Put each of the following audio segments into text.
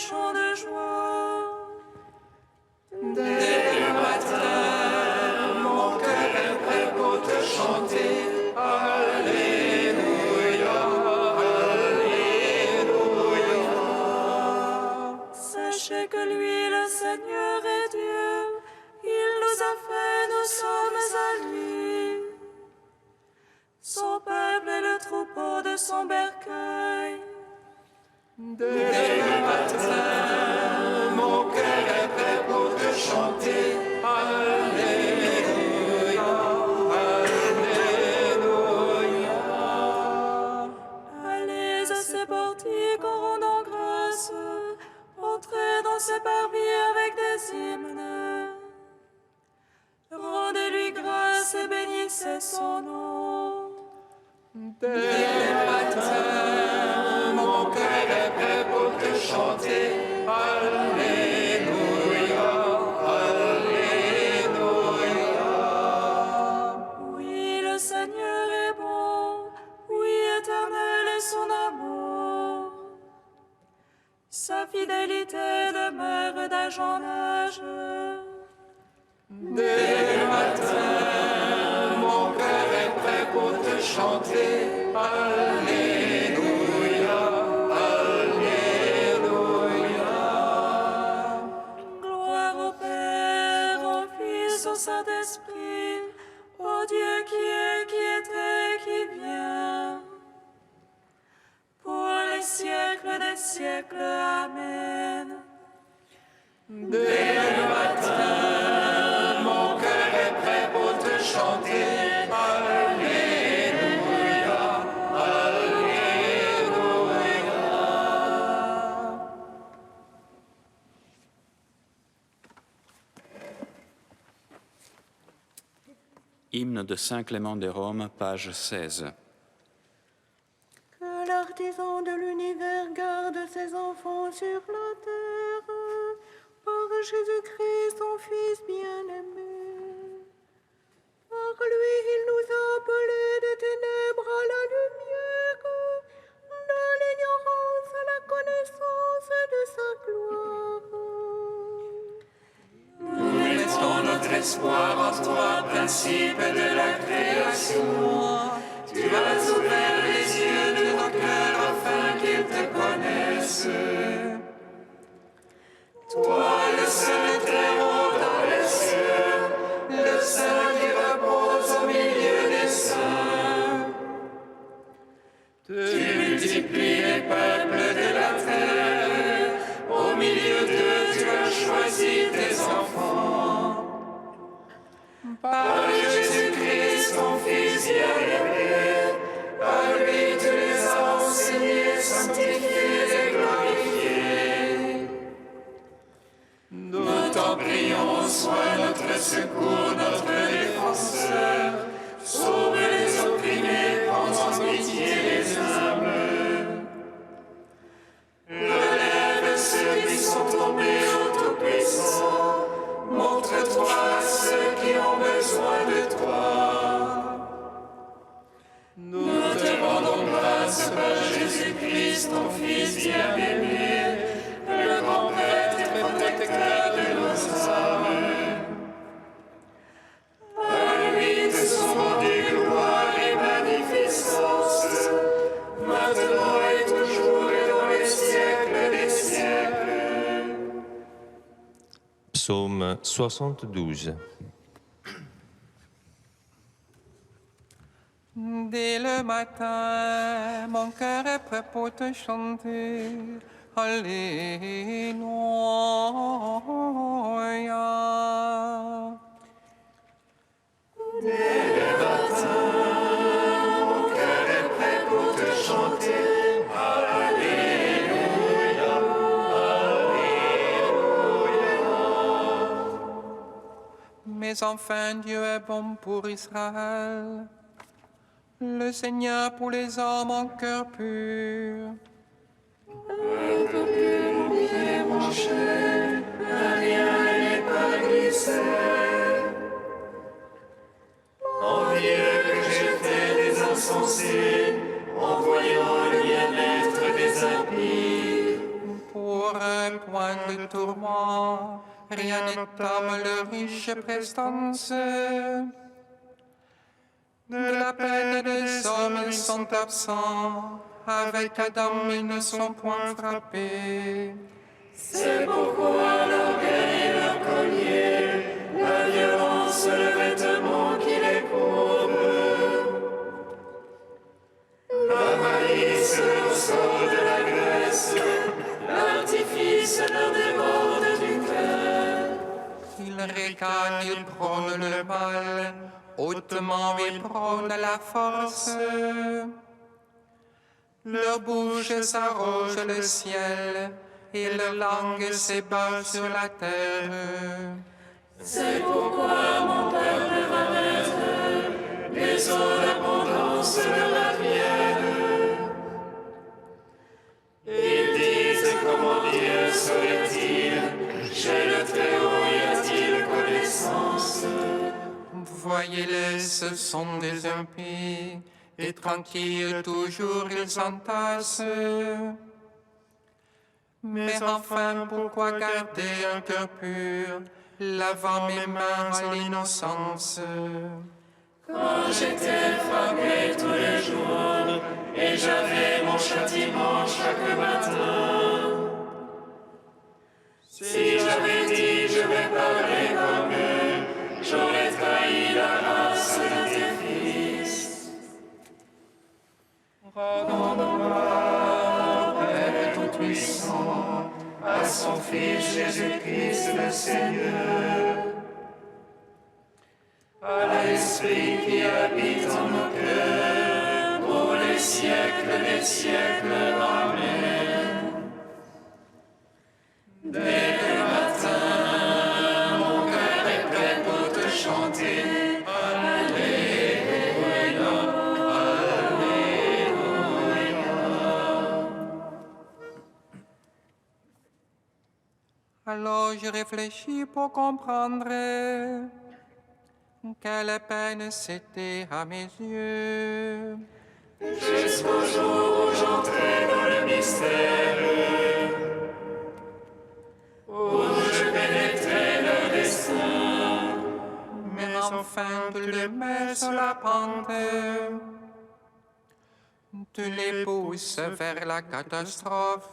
chant de joie. Dès le matin, mon cœur est prêt pour te chanter. Alléluia, Alléluia. Sachez que lui, le Seigneur, est Dieu. Il nous a fait, nous sommes à lui. Son peuple est le troupeau de son bercail. Dès le matin, mon cœur est prêt pour te chanter. Alléluia, Alléluia. Allez à ses portiques en rendant grâce. Entrez dans ses parvis avec des hymnes. Rendez-lui grâce et bénissez son nom. Dès le matin, mon cœur est prêt pour te chanter. Alléluia, Alléluia. Oui, le Seigneur est bon. Oui, éternel est son amour. Sa fidélité demeure d'âge en âge. Dès le matin, mon cœur est prêt pour te chanter. Alléluia, Alléluia. Gloire au Père, au Fils, au Saint-Esprit, au Dieu qui est, qui était, qui vient. Pour les siècles des siècles. Amen. Dès le matin, mon cœur est prêt pour te chanter. Alléluia, Alléluia. Hymne de Saint Clément de Rome, page 16. Que l'artisan de l'univers garde ses enfants sur la terre, par Jésus-Christ, son Fils bien-aimé. Par lui, il nous a appelés des ténèbres à la lumière, de l'ignorance à la connaissance de sa gloire. Nous mettons notre espoir en toi, principe de la création. Tu as ouvert les yeux de nos cœurs afin qu'ils te connaissent. Toi, le seul Très-Haut dans les cieux, le Saint qui repose au milieu des saints. Tu multiplies les peuples de la terre, au milieu d'eux tu as choisi tes enfants. Par Jésus-Christ, ton Fils bien-aimé, à lui tu les as enseignés, sanctifiés et glorifiés. Nous t'en prions, sois notre secours, notre défenseur. Sauve les opprimés, prends en pitié les humbles. Relève ceux qui sont tombés au Tout-Puissant. Montre-toi à ceux qui ont besoin de toi. Nous te rendons grâce par Jésus-Christ, ton Fils bien-aimé, le grand prêtre et protecteur de nos âmes. Par lui te sont rendues gloire et magnificence, maintenant et toujours et dans les siècles des siècles. Psaume 72. Dès le matin, mon cœur est prêt pour te chanter. Alléluia. Dès le matin, mon cœur est prêt pour te chanter. Alléluia, Alléluia. Mais enfin, Dieu est bon pour Israël. Le Seigneur pour les hommes en cœur pur. Un peu plus mon pied, mon chef, rien n'est pas glissé. Envieux que j'étais des insensés, en voyant le bien-être des impies. Pour un de tourments, rien n'étame leur riche prestance. De la peine des hommes ils sont absents, avec Adam ils ne sont point frappés. C'est pourquoi l'orgueil est leur collier, la violence le vêtement qui les couvre. La malice leur sort de la graisse, l'artifice leur déborde du cœur. Ils ricanent, ils prônent le mal, hautement ils prônent la force. Leur bouche s'arroge le ciel, et leur langue s'ébat sur la terre. C'est pourquoi mon peuple va naître, les eaux d'abondance leur adviennent. Ils disent comment Dieu serait-il, chez le Très-Haut y a-t-il connaissance? Voyez-les, ce sont des impies, et tranquilles toujours ils s'entassent. Mais enfin, pourquoi garder un cœur pur, lavant mes mains à l'innocence? Quand j'étais frappé tous les jours, et j'avais mon châtiment chaque matin. Si j'avais dit je vais parler comme eux, j'aurais trahi la race de tes fils. Père Tout-Puissant, à son Fils Jésus-Christ le Seigneur, à l'Esprit qui habite en nos cœurs, pour les siècles des siècles. Amen. Dès le matin, mon cœur est prêt pour te chanter. Alors je réfléchis pour comprendre quelle peine c'était à mes yeux. Jusqu'au jour où j'entrai dans le mystère, où je pénétrais leur destin. Mais enfin tu les mets sur la pente, tu les pousses vers la catastrophe.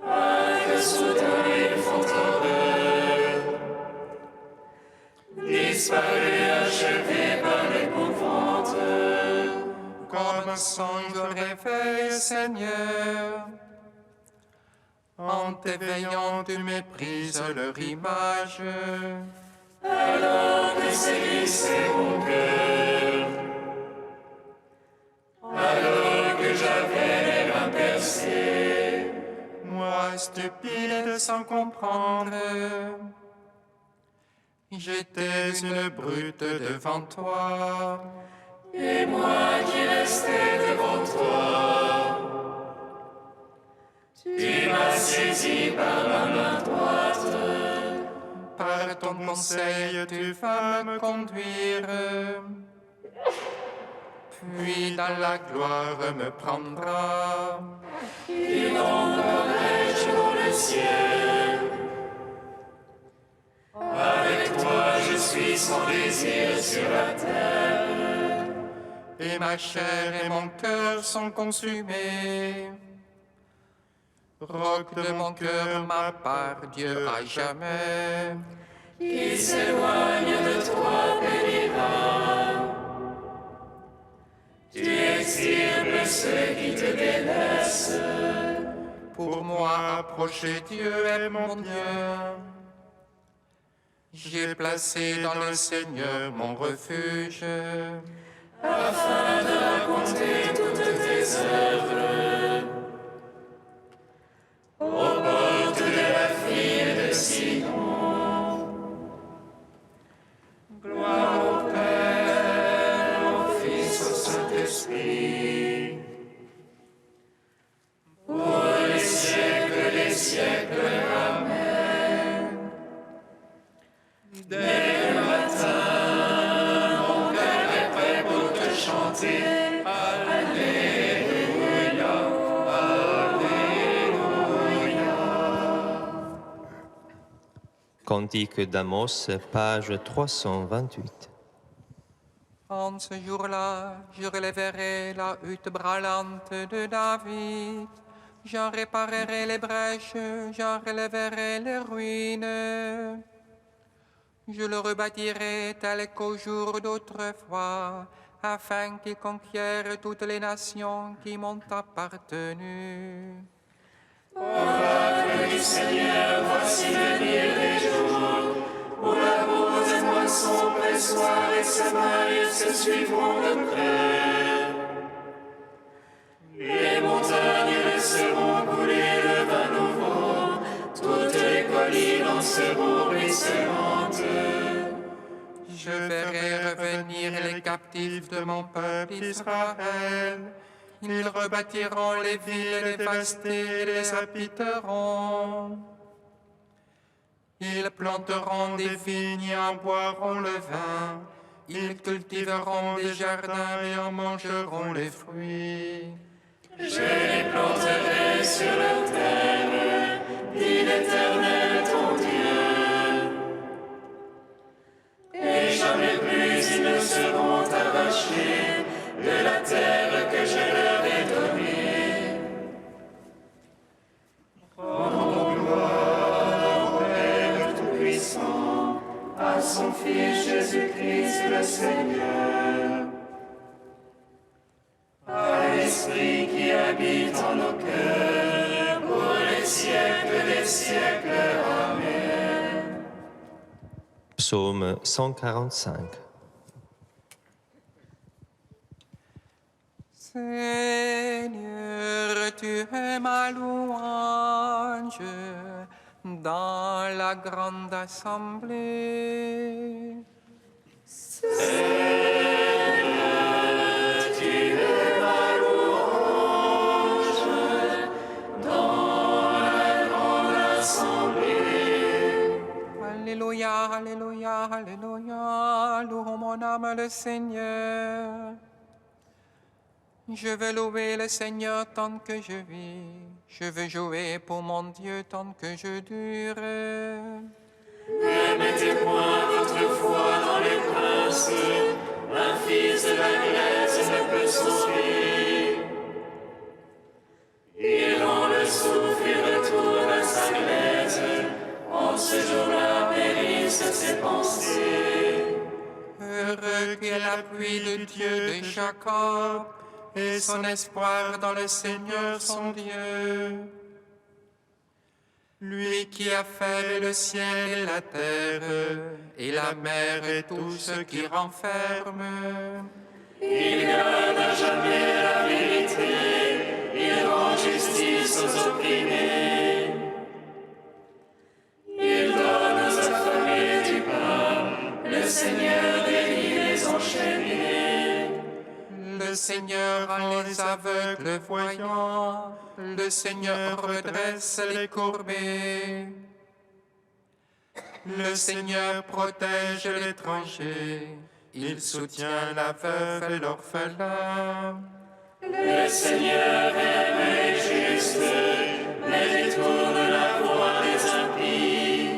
Que soudain ils font horreur, disparus, achevés par l'épouvante. Comme un songe au réveil, Seigneur, en t'éveillant tu méprises leur image. Alors que s'est glissé mon cœur, alors que j'avais les reins percés, Moi, stupide sans comprendre, j'étais une brute devant toi. et moi qui restais devant toi, tu m'as saisi par la main droite. Par ton conseil, tu vas me conduire, puis dans la gloire me prendra. Qui m'enverrai-je dans le ciel? Avec toi je suis sans désir sur la terre. Et ma chair et mon cœur sont consumés. Roc de mon cœur, ma part, Dieu à jamais. Qui s'éloigne de toi périra. Tu extirpes ceux qui te délaissent. Pour moi, approcher Dieu est mon Dieu. J'ai placé dans le Seigneur mon refuge. Afin de raconter toutes tes œuvres, aux portes de la fille de Sion. Gloire au Père, au Fils, au Saint-Esprit, Pour les siècles des siècles, Amen. Dès le matin, mon cœur est prêt pour te chanter. Alléluia. Cantique d'Amos, page 328. En ce jour-là, je relèverai la hutte brûlante de David. J'en réparerai les brèches, j'en relèverai les ruines. Je le rebâtirai tel qu'au jour d'autrefois, afin qu'il conquiert toutes les nations qui m'ont appartenu. Oracle du Seigneur, voici venir les jours où la pause et moisson, pressoir et semailles se suivront de près. Les montagnes laisseront couler le vin nouveau, toutes les collines en seront ruisselantes. Je ferai revenir les captifs de mon peuple Israël. Ils rebâtiront les villes dévastées et les habiteront. Ils planteront des vignes et en boiront le vin. Ils cultiveront des jardins et en mangeront les fruits. Je les planterai sur leur terre, dit l'Éternel ton Dieu. Et jamais plus ils ne seront arrachés de la terre que je leur ai donnée. Rendons gloire au Père Tout-Puissant, à son Fils Jésus-Christ le Seigneur, à l'Esprit qui habite en nos cœurs, pour les siècles des siècles. Amen. Psaume 145. Seigneur, tu es ma louange dans la grande assemblée. Alléluia, alléluia, alléluia, louons mon âme le Seigneur. Je veux louer le Seigneur tant que je vis. Je veux jouer pour mon Dieu tant que je dure. Ne mettez point votre foi dans les princes, un fils de la Grèce ne peut sauver. Il rend le souffle et retourne à sa glaise, en ce jour-là périssent ses pensées. Heureux qui est l'appui de Dieu de Jacob, et son espoir dans le Seigneur son Dieu. Lui qui a fait le ciel et la terre, et la mer et tout ce qui renferme. Il garde à jamais la vérité, il rend justice aux opprimés. Il donne aux affamés du pain, le Seigneur délie les enchaînés. Le Seigneur rend les aveugles voyants, le Seigneur redresse les courbés. Le Seigneur protège l'étranger, il soutient la veuve et l'orphelin. Le Seigneur aime les justes, mais détourne la voie des impies.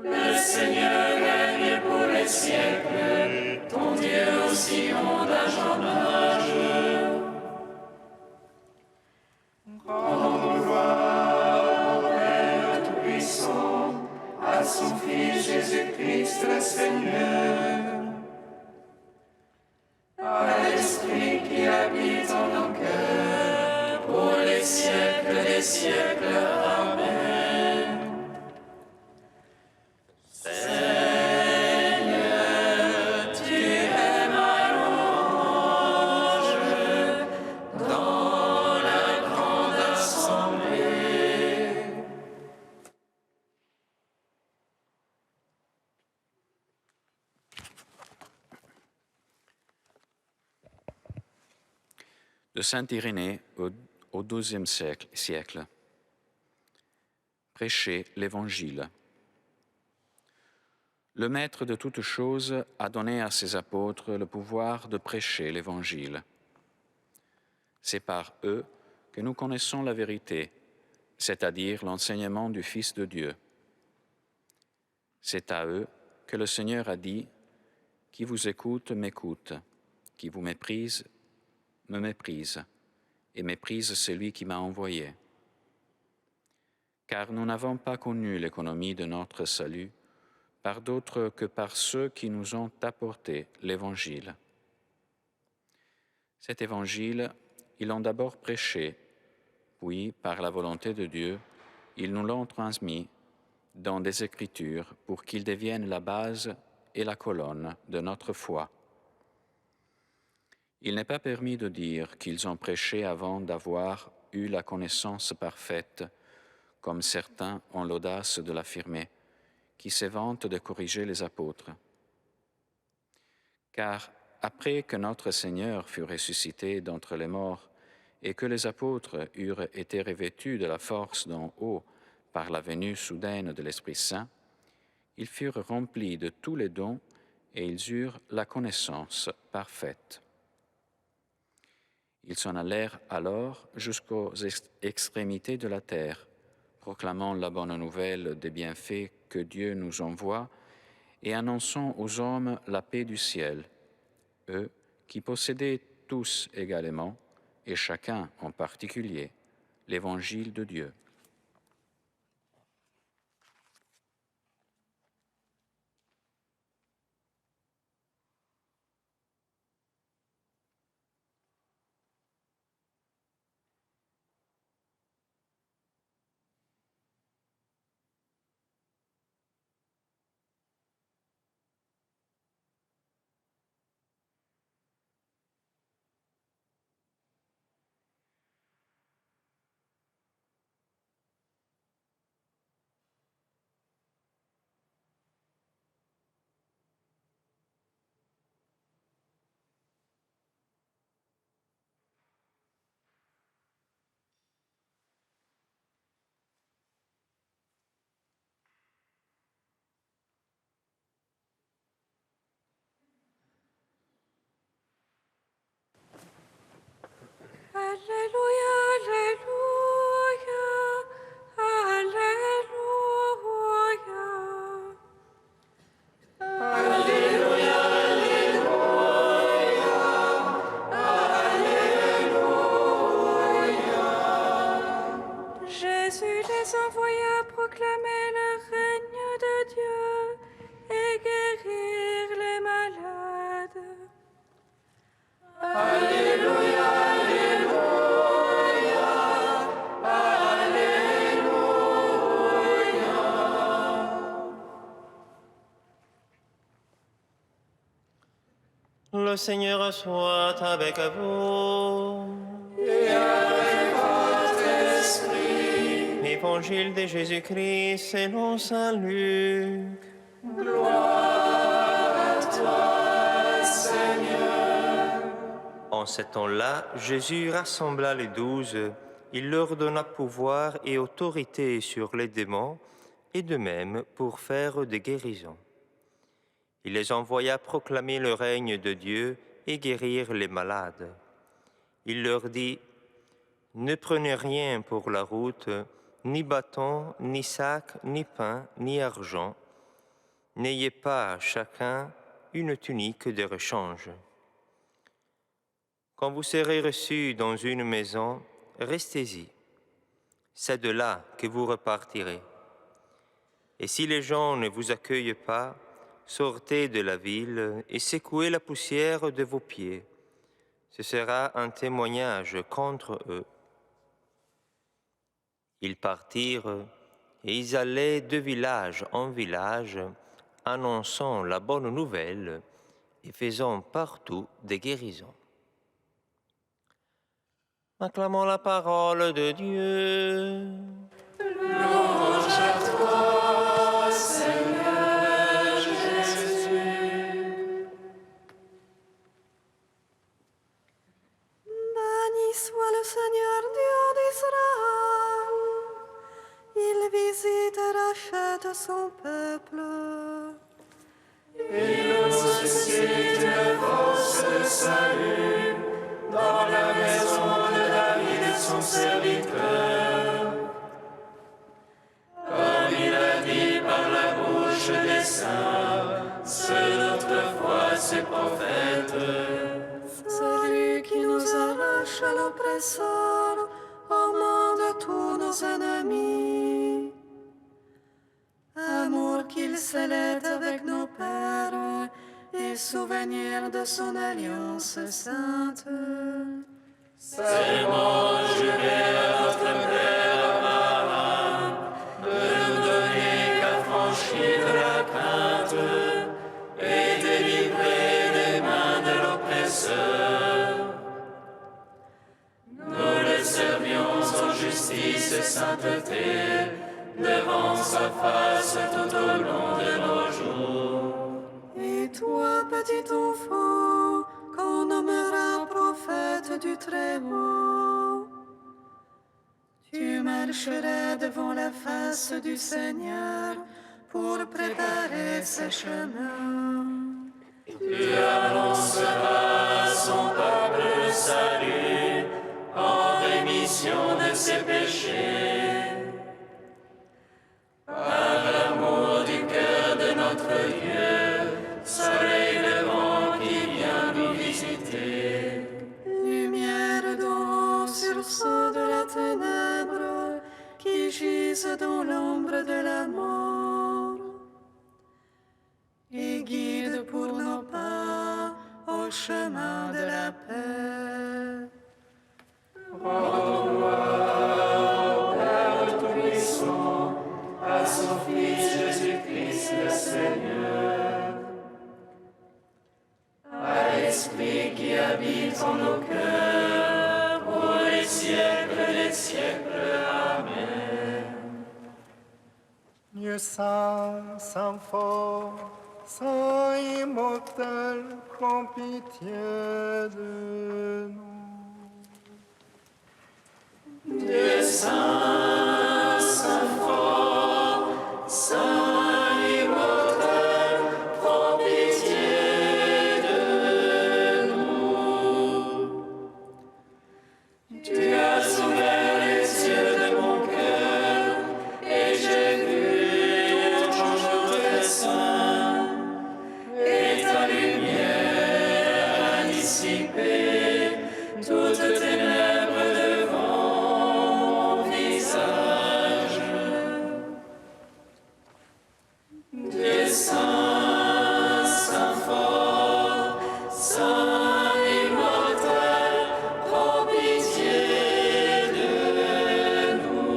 Le Seigneur règne pour les siècles, ton Dieu au Sion d'âge en âge. Rendons gloire au Père Tout-Puissant, à son Fils Jésus-Christ le Seigneur, à l'Esprit qui habite en nos cœurs, pour les siècles des siècles. Amen. Seigneur, tu es ma louange dans la grande assemblée. De Saint Irénée au XIIe siècle. Prêcher l'Évangile. Le Maître de toutes choses a donné à ses apôtres le pouvoir de prêcher l'Évangile. C'est par eux que nous connaissons la vérité, c'est-à-dire l'enseignement du Fils de Dieu, C'est à eux que le Seigneur a dit, « Qui vous écoute, m'écoute, qui vous méprise, me méprise, et méprise celui qui m'a envoyé. » Car nous n'avons pas connu l'économie de notre salut par d'autres que par ceux qui nous ont apporté l'Évangile. Cet Évangile, ils l'ont d'abord prêché, puis, par la volonté de Dieu, ils nous l'ont transmis dans des Écritures pour qu'ils deviennent la base et la colonne de notre foi. Il n'est pas permis de dire qu'ils ont prêché avant d'avoir eu la connaissance parfaite, comme certains ont l'audace de l'affirmer, qui se vantent de corriger les apôtres. Car après que notre Seigneur fut ressuscité d'entre les morts et que les apôtres eurent été revêtus de la force d'en haut par la venue soudaine de l'Esprit Saint, ils furent remplis de tous les dons et ils eurent la connaissance parfaite. Ils s'en allèrent alors jusqu'aux extrémités de la terre, proclamant la bonne nouvelle des bienfaits que Dieu nous envoie et annonçant aux hommes la paix du ciel, eux qui possédaient tous également, et chacun en particulier, l'Évangile de Dieu. Alléluia, Alléluia, Alléluia. Jésus les envoya proclamer le règne de Dieu et guérir les malades. Alléluia, Le Seigneur soit avec vous. Et avec votre esprit. Évangile de Jésus-Christ selon saint Luc. Gloire à toi, Seigneur. En ce temps-là, Jésus rassembla les 12. Il leur donna pouvoir et autorité sur les démons, et de même pour faire des guérisons. Il les envoya proclamer le règne de Dieu et guérir les malades. Il leur dit, « Ne prenez rien pour la route, ni bâton, ni sac, ni pain, ni argent. N'ayez pas chacun une tunique de rechange. Quand vous serez reçus dans une maison, restez-y. C'est de là que vous repartirez. Et si les gens ne vous accueillent pas, sortez de la ville et secouez la poussière de vos pieds. Ce sera un témoignage contre eux. » Ils partirent et ils allaient de village en village, annonçant la bonne nouvelle et faisant partout des guérisons. Acclamons la parole de Dieu. Louange à toi, Seigneur Jésus. Béni soit le Seigneur Dieu d'Israël. Il visite et rachète son peuple. Il nous suscite une force de salut dans la maison de David, son serviteur. Comme il a dit par la bouche des oppresseurs, aux mains de tous nos ennemis. Amour qu'il scellait avec nos pères, et souvenir de son alliance sainte. Serment juré à notre Père Abraham, de nous donner qu'affranchir de la crainte et délivrer des mains de l'oppresseur. Nous le servions en justice et sainteté, devant sa face tout au long de nos jours. Et toi, petit enfant, qu'on nommera prophète du Très-Haut, tu marcheras devant la face du Seigneur pour préparer ses chemins. Tu annonceras à son peuple le salut en rémission de ses péchés. Par l'amour du cœur de notre Dieu, soleil levant qui vient nous visiter. Lumière d'en haut sur ceux de la ténèbre qui gisent dans l'ombre de la mort. Et guide pour nos pas au chemin de la paix. À son Fils Jésus-Christ le Seigneur, à l'Esprit qui habite en nos cœurs, pour les siècles des siècles. Amen. Dieu saint, saint fort, saint immortel, prends pitié de nous. Dieu saint, saint fort, saint immortel, prends pitié de nous. Tu as ouvert les yeux de mon cœur, et j'ai vu ton jour très saint, et ta lumière a dissipé toutes ténèbres devant mon visage. Dieu saint, saint fort, saint immortel, prends pitié de nous.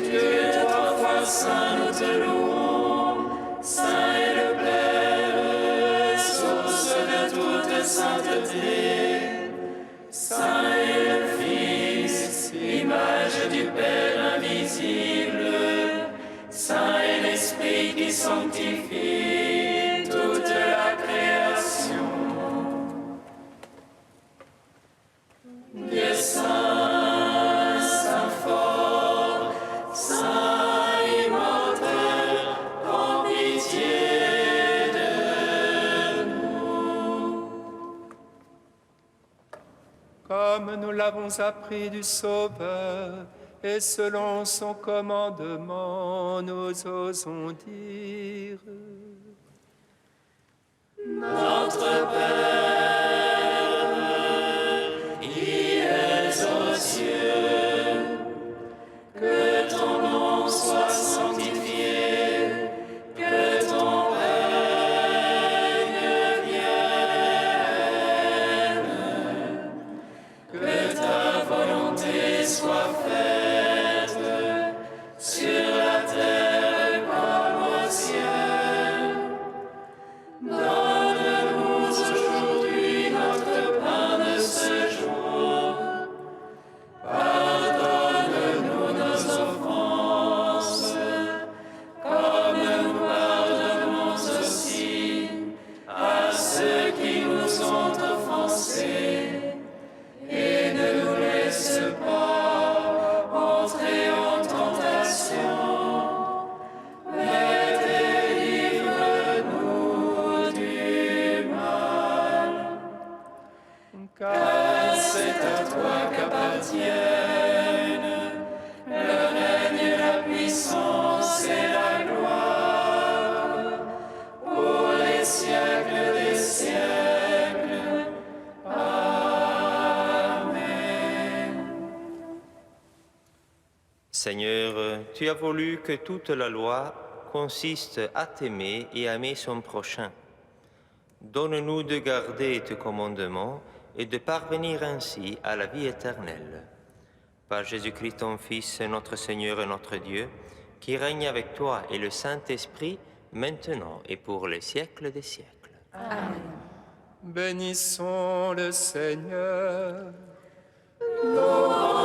Dieu trois fois saint, nous te louons, saint est le Père, source de toute sainteté, saint est le Fils, image du Père invisible, saint est l'Esprit qui sanctifie toute la création. Dieu saint, saint fort, saint immortel, prends pitié de nous. Comme nous l'avons appris du Sauveur, et selon son commandement, nous osons dire: Notre Père, qui es aux cieux, que ton nom soit sanctifié, que ton règne vienne, que ta volonté soit faite sur la terre comme au ciel. Donne-nous aujourd'hui notre pain de ce jour. Pardonne-nous nos offenses, comme nous pardonnons aussi à ceux qui nous ont offensés. Et ne nous laisse pas entrer en tentation, mais délivre-nous du mal. Car c'est à toi qu'appartiennent le règne, la puissance et la gloire pour les siècles des siècles. Amen. Seigneur, tu as voulu que toute la loi consiste à t'aimer et à aimer son prochain. Donne-nous de garder tes commandements et de parvenir ainsi à la vie éternelle. Par Jésus-Christ, ton Fils, notre Seigneur et notre Dieu, qui règne avec toi et le Saint-Esprit, maintenant et pour les siècles des siècles. Amen. Bénissons le Seigneur. Louange